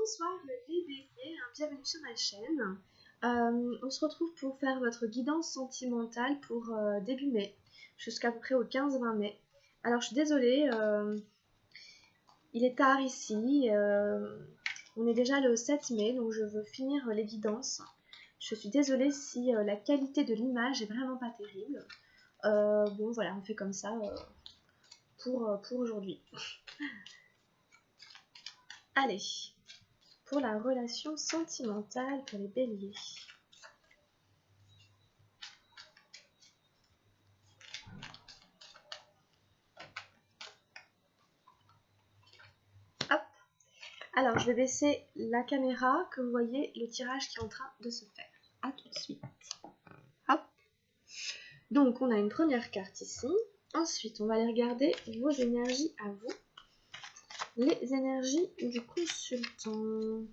Bonsoir les béliers, bienvenue sur ma chaîne. On se retrouve pour faire votre guidance sentimentale pour début mai, jusqu'à peu près au 15-20 mai. Alors je suis désolée, il est tard ici, on est déjà le 7 mai, donc je veux finir les guidances. Je suis désolée si la qualité de l'image est vraiment pas terrible. Bon voilà, on fait comme ça pour aujourd'hui. Allez, pour la relation sentimentale pour les béliers. Hop. Alors, je vais baisser la caméra, que vous voyez le tirage qui est en train de se faire. A tout de suite. Hop. Donc, on a une première carte ici. Ensuite, on va aller regarder vos énergies à vous. Les énergies du consultant.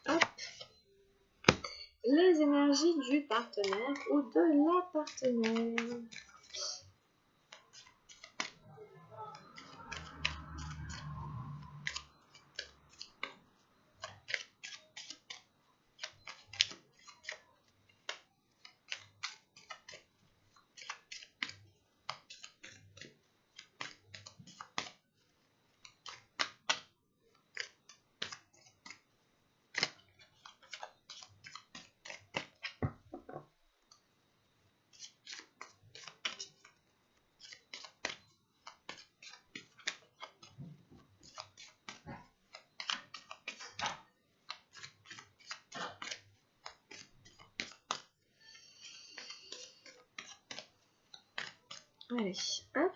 Hop. Les énergies du partenaire ou de la partenaire. Allez, hop.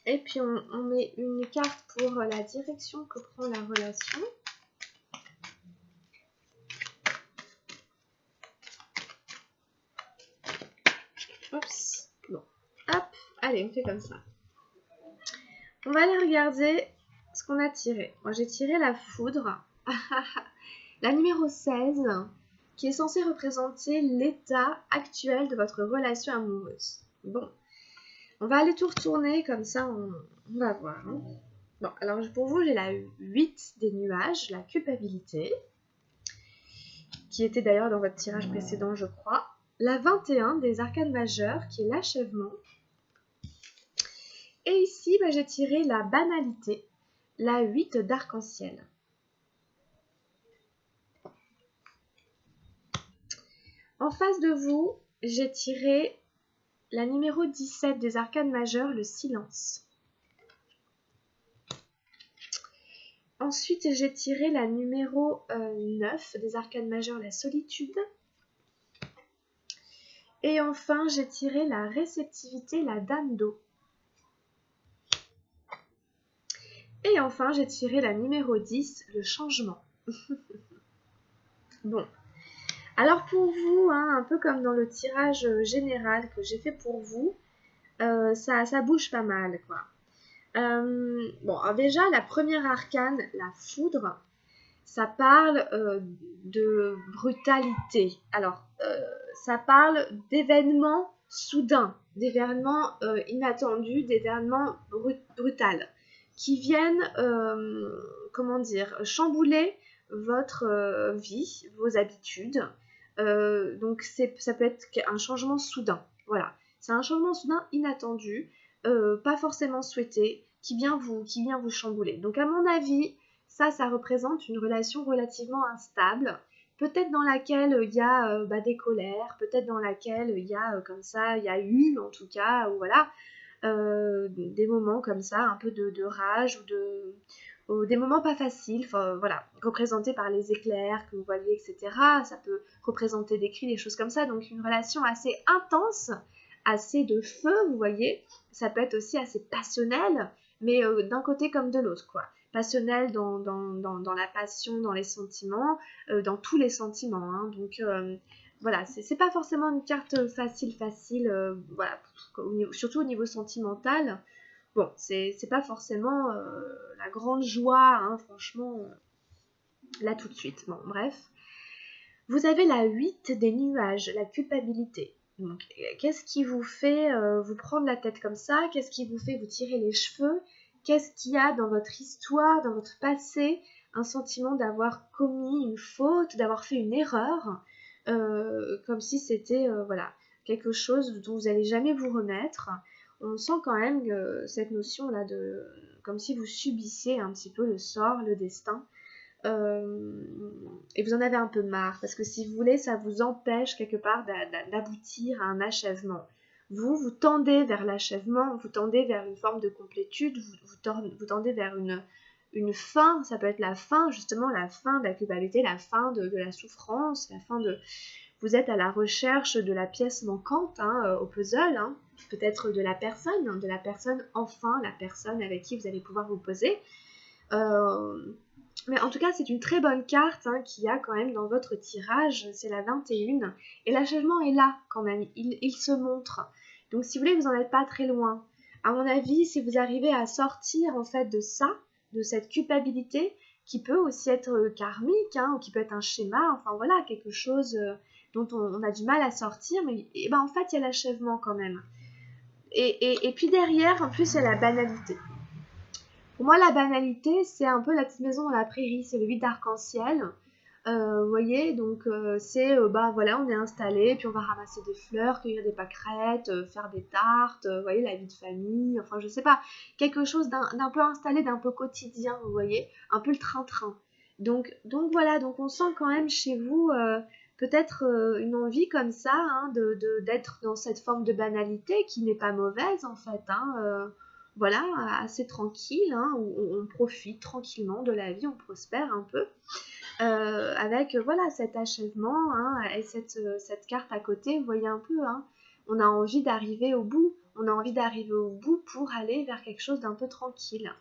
Et puis on met une carte pour la direction que prend la relation. Oups. Bon. Hop. Allez, on fait comme ça. On va aller regarder ce qu'on a tiré. Moi, j'ai tiré la foudre. La numéro 16, qui est censée représenter l'état actuel de votre relation amoureuse. Bon. On va aller tout retourner, comme ça on va voir. Hein. Bon, alors pour vous, j'ai la 8 des nuages, la culpabilité, qui était d'ailleurs dans votre tirage précédent, je crois. La 21 des arcanes majeures, qui est l'achèvement. Et ici, j'ai tiré la banalité, la 8 d'arc-en-ciel. En face de vous, j'ai tiré la numéro 17 des arcanes majeures, le silence. Ensuite, j'ai tiré la numéro 9 des arcanes majeures, la solitude. Et enfin, j'ai tiré la réceptivité, la dame d'eau. Et enfin, j'ai tiré la numéro 10, le changement. Bon. Alors pour vous, hein, un peu comme dans le tirage général que j'ai fait pour vous, ça bouge pas mal, quoi. Bon, alors déjà, la première arcane, la foudre, ça parle de brutalité. Alors, ça parle d'événements soudains, d'événements inattendus, d'événements brutals, qui viennent, comment dire, chambouler votre vie, vos habitudes. Donc, ça peut être un changement soudain. Voilà, c'est un changement soudain inattendu, pas forcément souhaité, qui vient vous chambouler. Donc, à mon avis, ça représente une relation relativement instable, peut-être dans laquelle il y a des colères, peut-être dans laquelle il y a comme ça, il y a eu en tout cas, ou voilà, des moments comme ça, un peu de rage ou des moments pas faciles, voilà, représentés par les éclairs que vous voyez, etc. Ça peut représenter des cris, des choses comme ça, donc une relation assez intense, assez de feu, vous voyez. Ça peut être aussi assez passionnel, mais d'un côté comme de l'autre, quoi. Passionnel dans la passion, dans les sentiments, dans tous les sentiments, hein. Donc voilà, c'est pas forcément une carte facile, voilà, surtout au niveau sentimental. Bon, c'est pas forcément la grande joie, hein, franchement, là tout de suite. Bon, bref. Vous avez la 8 des nuages, la culpabilité. Donc, qu'est-ce qui vous fait vous prendre la tête comme ça? Qu'est-ce qui vous fait vous tirer les cheveux? Qu'est-ce qu'il y a dans votre histoire, dans votre passé, un sentiment d'avoir commis une faute, d'avoir fait une erreur, comme si c'était voilà, quelque chose dont vous n'allez jamais vous remettre. On sent quand même cette notion-là de comme si vous subissiez un petit peu le sort, le destin. Et vous en avez un peu marre, parce que si vous voulez, ça vous empêche quelque part d'aboutir à un achèvement. Vous tendez vers l'achèvement, vous tendez vers une forme de complétude, vous tendez vers une fin, ça peut être la fin, justement la fin de la culpabilité, la fin de la souffrance, la fin de... Vous êtes à la recherche de la pièce manquante, hein, au puzzle, hein, peut-être de la personne enfin, la personne avec qui vous allez pouvoir vous poser. Mais en tout cas, c'est une très bonne carte, hein, qu'il y a quand même dans votre tirage, c'est la 21, et l'achèvement est là quand même, il se montre. Donc si vous voulez, vous n'en êtes pas très loin. À mon avis, si vous arrivez à sortir en fait de ça, de cette culpabilité, qui peut aussi être karmique, hein, ou qui peut être un schéma, enfin voilà, quelque chose dont on a du mal à sortir, mais ben, en fait, il y a l'achèvement quand même. Et puis derrière, en plus, il y a la banalité. Pour moi, la banalité, c'est un peu la petite maison dans la prairie, c'est le 8 d'arc-en-ciel. Vous voyez, donc c'est, bah voilà, on est installé, puis on va ramasser des fleurs, cueillir des pâquerettes, faire des tartes, vous voyez, la vie de famille, enfin je sais pas, quelque chose d'un peu installé, d'un peu quotidien, vous voyez, un peu le train-train. Donc voilà, donc on sent quand même chez vous peut-être une envie comme ça, hein, d'être dans cette forme de banalité qui n'est pas mauvaise en fait, hein, voilà, assez tranquille, hein, où on profite tranquillement de la vie, on prospère un peu, avec voilà cet achèvement, hein, et cette carte à côté, vous voyez un peu, hein, on a envie d'arriver au bout, pour aller vers quelque chose d'un peu tranquille.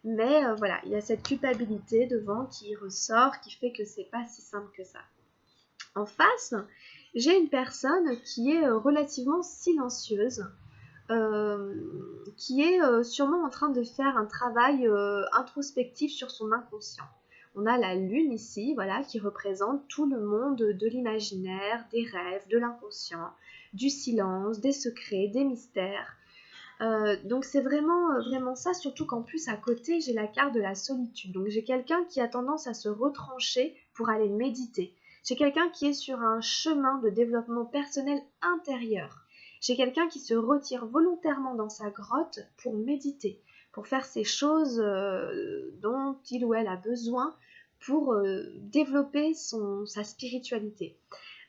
Mais voilà, il y a cette culpabilité devant qui ressort, qui fait que c'est pas si simple que ça. En face, j'ai une personne qui est relativement silencieuse, qui est sûrement en train de faire un travail introspectif sur son inconscient. On a la lune ici, voilà, qui représente tout le monde de l'imaginaire, des rêves, de l'inconscient, du silence, des secrets, des mystères. Donc c'est vraiment ça, surtout qu'en plus à côté j'ai la carte de la solitude. Donc j'ai quelqu'un qui a tendance à se retrancher pour aller méditer. J'ai quelqu'un qui est sur un chemin de développement personnel intérieur. J'ai quelqu'un qui se retire volontairement dans sa grotte pour méditer, pour faire ces choses dont il ou elle a besoin pour développer sa spiritualité.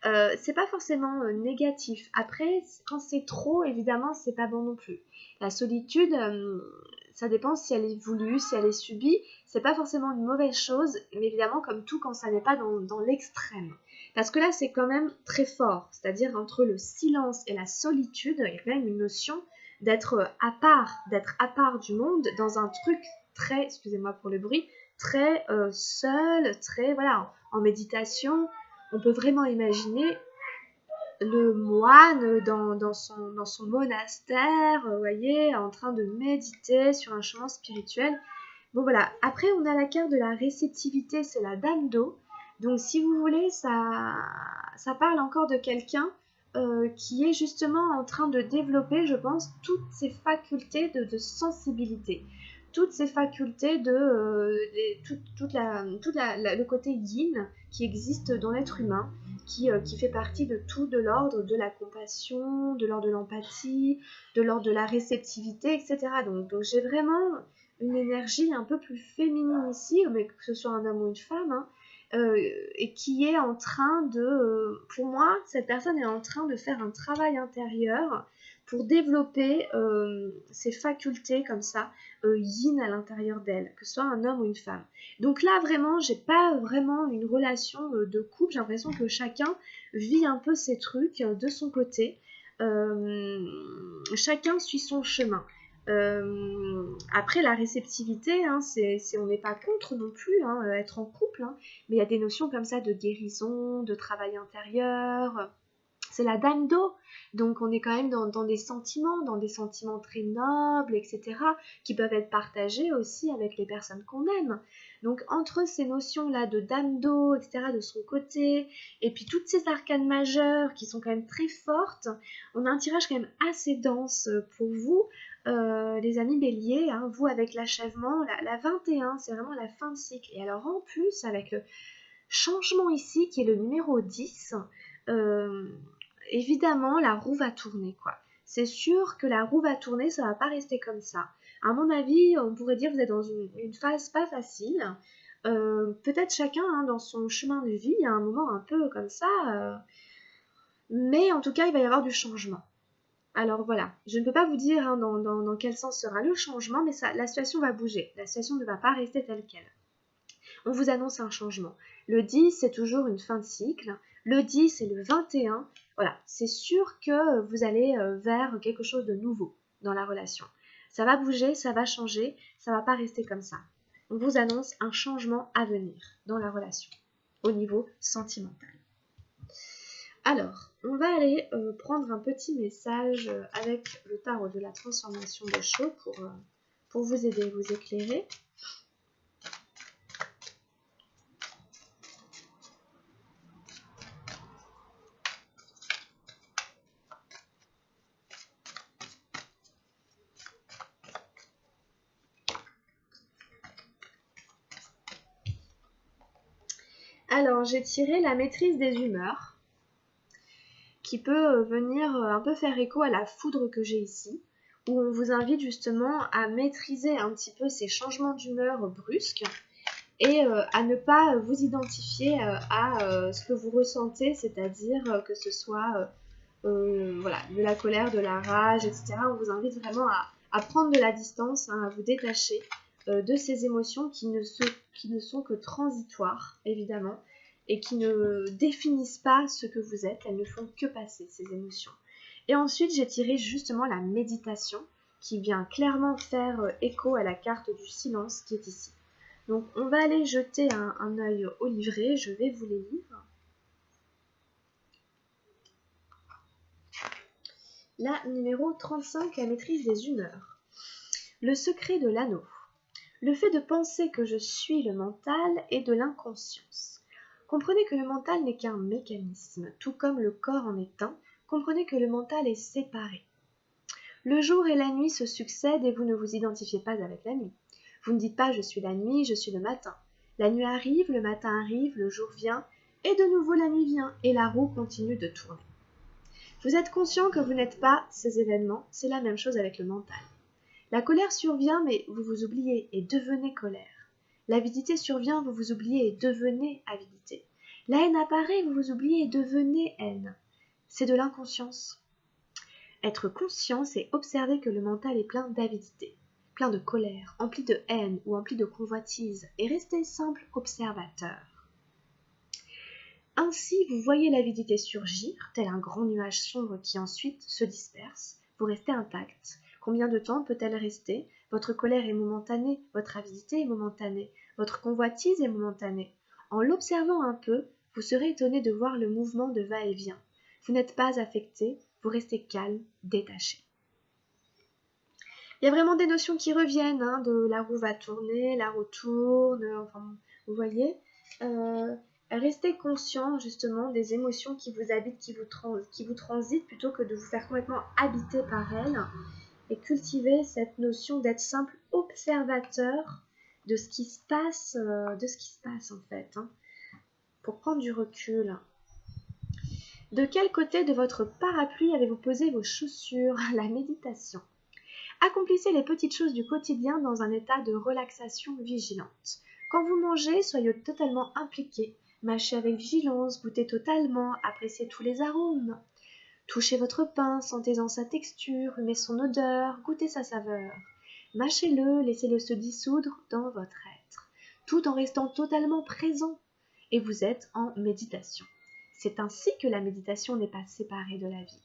C'est pas forcément négatif. Après, quand c'est trop, évidemment, c'est pas bon non plus. La solitude, Ça dépend si elle est voulue, si elle est subie. C'est pas forcément une mauvaise chose, mais évidemment, comme tout, quand ça n'est pas dans l'extrême. Parce que là, c'est quand même très fort. C'est-à-dire, entre le silence et la solitude, il y a quand même une notion d'être à part du monde, dans un truc très, excusez-moi pour le bruit, très seul, très, voilà, en méditation. On peut vraiment imaginer le moine dans son monastère, vous voyez, en train de méditer sur un chemin spirituel. Bon voilà, après on a la carte de la réceptivité, c'est la dame d'eau. Donc si vous voulez, ça parle encore de quelqu'un qui est justement en train de développer, je pense, toutes ses facultés de sensibilité. Toutes ces facultés le côté yin qui existe dans l'être humain, qui fait partie de tout, de l'ordre de la compassion, de l'ordre de l'empathie, de l'ordre de la réceptivité, etc. Donc j'ai vraiment une énergie un peu plus féminine ici, mais que ce soit un homme ou une femme, hein, et qui est en train pour moi, cette personne est en train de faire un travail intérieur pour développer ses facultés comme ça, yin à l'intérieur d'elle, que ce soit un homme ou une femme. Donc là, vraiment, j'ai pas vraiment une relation de couple, j'ai l'impression que chacun vit un peu ses trucs de son côté. Chacun suit son chemin. Après, la réceptivité, hein, on n'est pas contre non plus, hein, être en couple, hein, mais il y a des notions comme ça de guérison, de travail intérieur. C'est la dame d'eau, donc on est quand même dans des sentiments très nobles, etc., qui peuvent être partagés aussi avec les personnes qu'on aime. Donc entre ces notions-là de dame d'eau, etc., de son côté, et puis toutes ces arcanes majeures qui sont quand même très fortes, on a un tirage quand même assez dense pour vous, les amis béliers, hein, vous avec l'achèvement, la 21, c'est vraiment la fin de cycle. Et alors en plus, avec le changement ici, qui est le numéro 10, évidemment, la roue va tourner, quoi. C'est sûr que la roue va tourner, ça va pas rester comme ça. À mon avis, on pourrait dire que vous êtes dans une phase pas facile. Peut-être chacun hein, dans son chemin de vie, à un moment un peu comme ça. Mais en tout cas, il va y avoir du changement. Alors voilà, je ne peux pas vous dire hein, dans quel sens sera le changement, mais la situation va bouger. La situation ne va pas rester telle qu'elle. On vous annonce un changement. Le 10, c'est toujours une fin de cycle. Le 10 et le 21, voilà, c'est sûr que vous allez vers quelque chose de nouveau dans la relation. Ça va bouger, ça va changer, ça ne va pas rester comme ça. On vous annonce un changement à venir dans la relation, au niveau sentimental. Alors, on va aller prendre un petit message avec le tarot de la transformation de Sho pour vous aider, vous éclairer. Alors, j'ai tiré la maîtrise des humeurs, qui peut venir un peu faire écho à la foudre que j'ai ici, où on vous invite justement à maîtriser un petit peu ces changements d'humeur brusques et à ne pas vous identifier à ce que vous ressentez, c'est-à-dire que ce soit voilà, de la colère, de la rage, etc. On vous invite vraiment à prendre de la distance, hein, à vous détacher de ces émotions qui ne sont que transitoires, évidemment, et qui ne définissent pas ce que vous êtes. Elles ne font que passer, ces émotions. Et ensuite, j'ai tiré justement la méditation, qui vient clairement faire écho à la carte du silence qui est ici. Donc, on va aller jeter un œil au livret, je vais vous les lire. La numéro 35, la maîtrise des humeurs. Le secret de l'anneau. Le fait de penser que je suis le mental est de l'inconscience. Comprenez que le mental n'est qu'un mécanisme, tout comme le corps en est un. Comprenez que le mental est séparé. Le jour et la nuit se succèdent et vous ne vous identifiez pas avec la nuit. Vous ne dites pas je suis la nuit, je suis le matin. La nuit arrive, le matin arrive, le jour vient, et de nouveau la nuit vient, et la roue continue de tourner. Vous êtes conscient que vous n'êtes pas ces événements, c'est la même chose avec le mental. La colère survient, mais vous vous oubliez et devenez colère. L'avidité survient, vous vous oubliez et devenez avidité. La haine apparaît, vous vous oubliez et devenez haine. C'est de l'inconscience. Être conscient, c'est observer que le mental est plein d'avidité. plein de colère, empli de haine ou empli de convoitise, et restez simple observateur. Ainsi, vous voyez l'avidité surgir, tel un grand nuage sombre qui ensuite se disperse. Vous restez intact. Combien de temps peut-elle rester? Votre colère est momentanée, votre avidité est momentanée, votre convoitise est momentanée. En l'observant un peu, vous serez étonné de voir le mouvement de va-et-vient. Vous n'êtes pas affecté, vous restez calme, détaché. Il y a vraiment des notions qui reviennent, hein, de la roue va tourner, la roue tourne, enfin, vous voyez. Restez conscient justement des émotions qui vous habitent, qui vous transitent, plutôt que de vous faire complètement habiter par elles. Et cultiver cette notion d'être simple observateur de ce qui se passe, en fait, hein, pour prendre du recul. De quel côté de votre parapluie avez-vous posé vos chaussures? La méditation. Accomplissez les petites choses du quotidien dans un état de relaxation vigilante. Quand vous mangez, soyez totalement impliqué. Mâchez avec vigilance, goûtez totalement, appréciez tous les arômes. Touchez votre pain, sentez-en sa texture, humez son odeur, goûtez sa saveur. Mâchez-le, laissez-le se dissoudre dans votre être, tout en restant totalement présent. Et vous êtes en méditation. C'est ainsi que la méditation n'est pas séparée de la vie.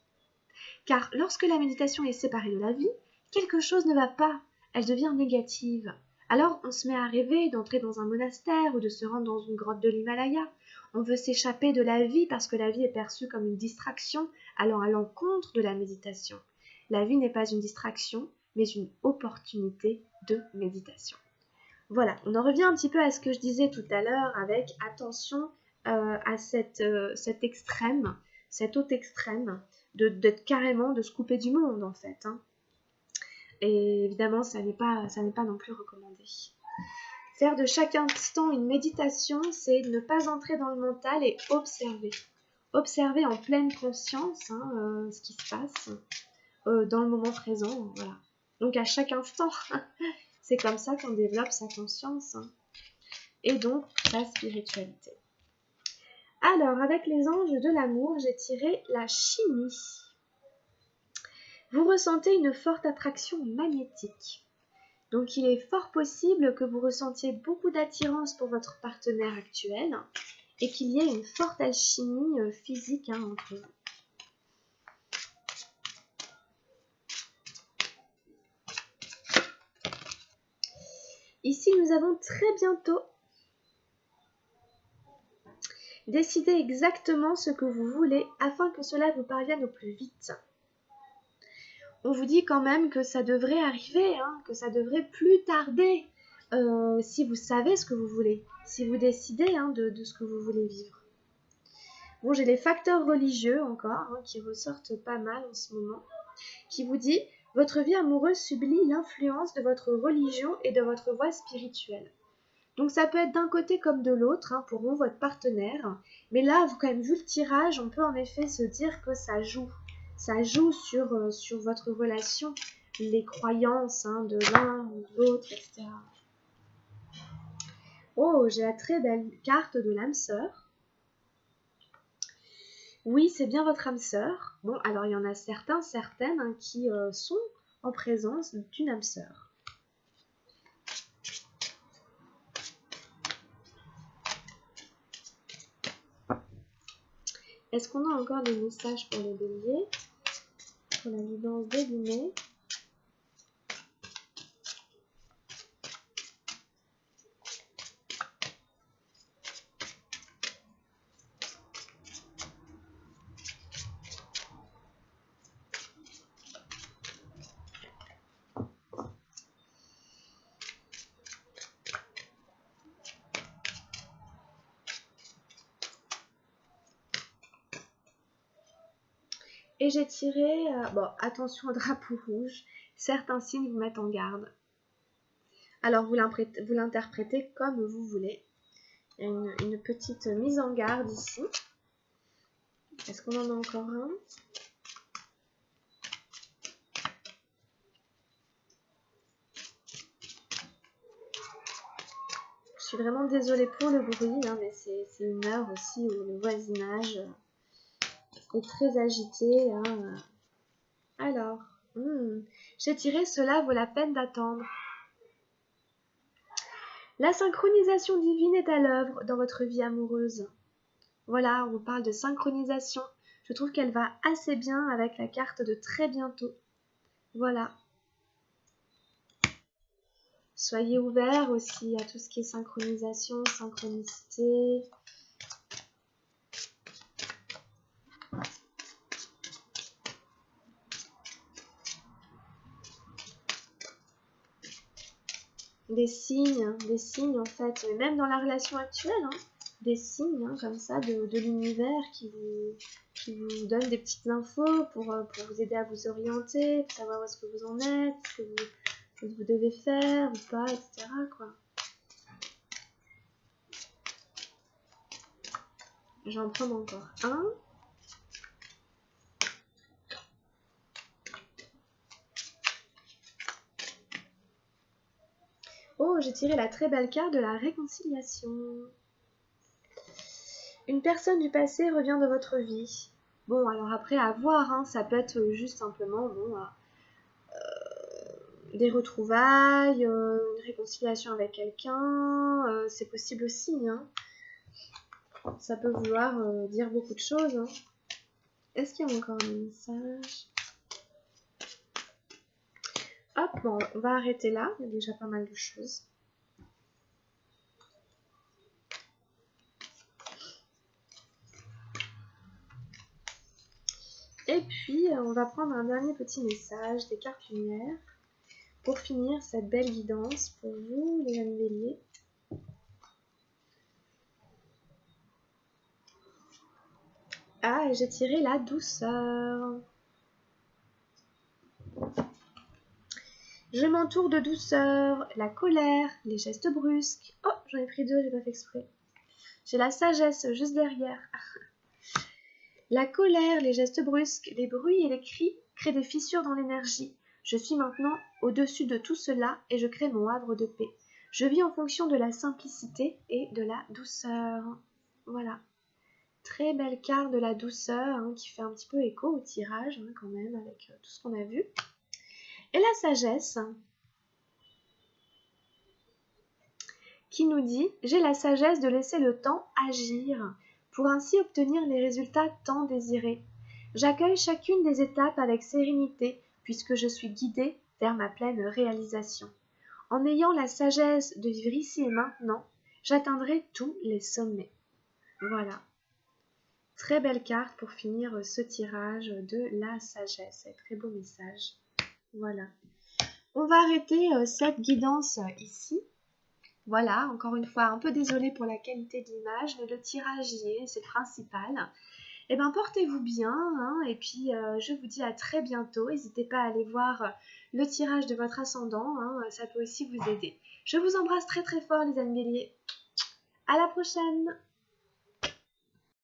Car lorsque la méditation est séparée de la vie, quelque chose ne va pas, elle devient négative. Alors on se met à rêver d'entrer dans un monastère ou de se rendre dans une grotte de l'Himalaya. On veut s'échapper de la vie parce que la vie est perçue comme une distraction, allant à l'encontre de la méditation. La vie n'est pas une distraction, mais une opportunité de méditation. Voilà, on en revient un petit peu à ce que je disais tout à l'heure avec attention à cet extrême, cet autre extrême, d'être carrément, de se couper du monde en fait, hein. Et évidemment, ça n'est pas non plus recommandé. Faire de chaque instant une méditation, c'est ne pas entrer dans le mental et observer. Observer en pleine conscience, hein, ce qui se passe dans le moment présent. Voilà. Donc à chaque instant, c'est comme ça qu'on développe sa conscience, hein, et donc sa spiritualité. Alors, avec les anges de l'amour, j'ai tiré la chimie. Vous ressentez une forte attraction magnétique. Donc il est fort possible que vous ressentiez beaucoup d'attirance pour votre partenaire actuel et qu'il y ait une forte alchimie physique, hein, entre vous. Ici, nous avons très bientôt décidé exactement ce que vous voulez afin que cela vous parvienne au plus vite. On vous dit quand même que ça devrait arriver, hein, que ça devrait plus tarder, si vous savez ce que vous voulez, si vous décidez, hein, de ce que vous voulez vivre. Bon, j'ai les facteurs religieux encore, hein, qui ressortent pas mal en ce moment, qui vous dit « Votre vie amoureuse subit l'influence de votre religion et de votre voie spirituelle. » Donc ça peut être d'un côté comme de l'autre, hein, pour vous, votre partenaire. Mais là, quand même, vu le tirage, on peut en effet se dire que ça joue. Ça joue sur votre relation, les croyances, hein, de l'un ou de l'autre, etc. Oh, j'ai la très belle carte de l'âme sœur. Oui, c'est bien votre âme sœur. Bon, alors il y en a certaines, hein, qui sont en présence d'une âme sœur. Est-ce qu'on a encore des messages pour les béliers? Pour la guidance des lumières. Et j'ai tiré, bon, attention au drapeau rouge, certains signes vous mettent en garde. Alors vous l'interprétez comme vous voulez. Il y a une petite mise en garde ici. Est-ce qu'on en a encore un? Je suis vraiment désolée pour le bruit, hein, mais c'est une heure aussi où le voisinage est très agité, hein. Alors, J'ai tiré cela vaut la peine d'attendre. La synchronisation divine est à l'œuvre dans votre vie amoureuse. Voilà, on vous parle de synchronisation. Je trouve qu'elle va assez bien avec la carte de très bientôt. Voilà. Soyez ouverts aussi à tout ce qui est synchronisation, synchronicité. Des signes en fait, mais même dans la relation actuelle, hein, des signes comme ça de l'univers qui vous donne des petites infos pour vous aider à vous orienter, pour savoir où est-ce que vous en êtes, ce que vous devez faire ou pas, etc. quoi. Je vais en prendre encore un. Oh, j'ai tiré la très belle carte de la réconciliation. Une personne du passé revient dans votre vie. Bon, alors après, à voir, hein, ça peut être juste simplement des retrouvailles, une réconciliation avec quelqu'un, c'est possible aussi. Hein. Ça peut vouloir dire beaucoup de choses. Hein. Est-ce qu'il y a encore des messages? Hop, bon, on va arrêter là, il y a déjà pas mal de choses. Et puis, on va prendre un dernier petit message des cartes lumière pour finir cette belle guidance pour vous, les amis béliers. Ah, et j'ai tiré la douceur. Je m'entoure de douceur, la colère, les gestes brusques. Oh, j'en ai pris deux, j'ai pas fait exprès. J'ai la sagesse juste derrière. La colère, les gestes brusques, les bruits et les cris créent des fissures dans l'énergie. Je suis maintenant au-dessus de tout cela et je crée mon havre de paix. Je vis en fonction de la simplicité et de la douceur. Voilà. Très belle carte de la douceur hein, qui fait un petit peu écho au tirage hein, quand même avec tout ce qu'on a vu. Et la sagesse qui nous dit « J'ai la sagesse de laisser le temps agir pour ainsi obtenir les résultats tant désirés. J'accueille chacune des étapes avec sérénité puisque je suis guidée vers ma pleine réalisation. En ayant la sagesse de vivre ici et maintenant, j'atteindrai tous les sommets. » Voilà. Très belle carte pour finir ce tirage de la sagesse. C'est un très beau message. Voilà. On va arrêter cette guidance ici. Voilà, encore une fois, un peu désolée pour la qualité de l'image, mais le tirage y est, c'est le principal. Eh bien, portez-vous bien, hein, et puis je vous dis à très bientôt. N'hésitez pas à aller voir le tirage de votre ascendant, hein, ça peut aussi vous aider. Je vous embrasse très très fort les amis béliers. À la prochaine!